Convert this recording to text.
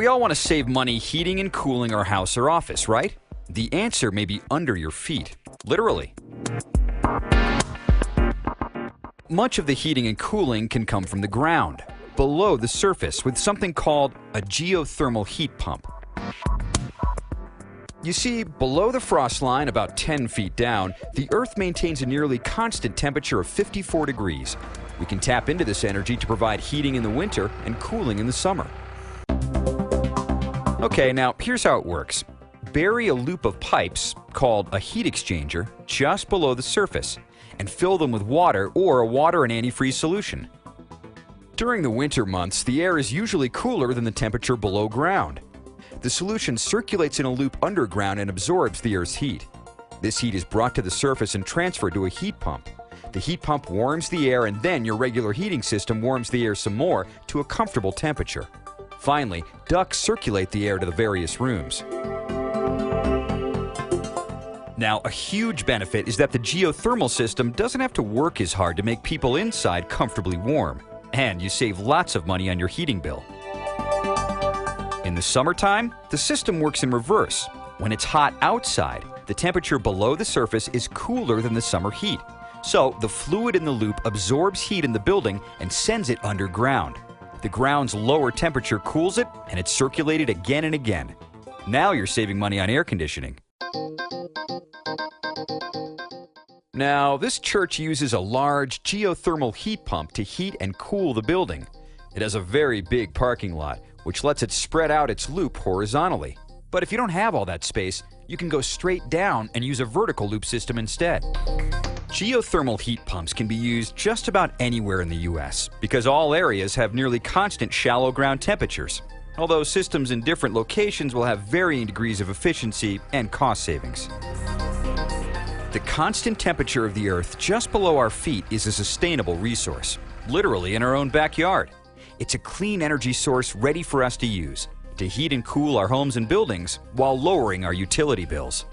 We all want to save money heating and cooling our house or office, right? The answer may be under your feet, literally. Much of the heating and cooling can come from the ground, below the surface, with something called a geothermal heat pump. You see, below the frost line, about 10 feet down, the Earth maintains a nearly constant temperature of 54 degrees. We can tap into this energy to provide heating in the winter and cooling in the summer. Okay, now here's how it works. Bury a loop of pipes, called a heat exchanger, just below the surface, and fill them with water or a water and antifreeze solution. During the winter months, the air is usually cooler than the temperature below ground. The solution circulates in a loop underground and absorbs the Earth's heat. This heat is brought to the surface and transferred to a heat pump. The heat pump warms the air, and then your regular heating system warms the air some more to a comfortable temperature. Finally, ducts circulate the air to the various rooms. Now, a huge benefit is that the geothermal system doesn't have to work as hard to make people inside comfortably warm, and you save lots of money on your heating bill. In the summertime, the system works in reverse. When it's hot outside, the temperature below the surface is cooler than the summer heat. So, the fluid in the loop absorbs heat in the building and sends it underground. The ground's lower temperature cools it, and it's circulated again and again. Now you're saving money on air conditioning. Now, this church uses a large geothermal heat pump to heat and cool the building. It has a very big parking lot, which lets it spread out its loop horizontally. But if you don't have all that space, you can go straight down and use a vertical loop system instead. Geothermal heat pumps can be used just about anywhere in the U.S. because all areas have nearly constant shallow ground temperatures, although systems in different locations will have varying degrees of efficiency and cost savings. The constant temperature of the Earth just below our feet is a sustainable resource, literally in our own backyard. It's a clean energy source ready for us to use, to heat and cool our homes and buildings while lowering our utility bills.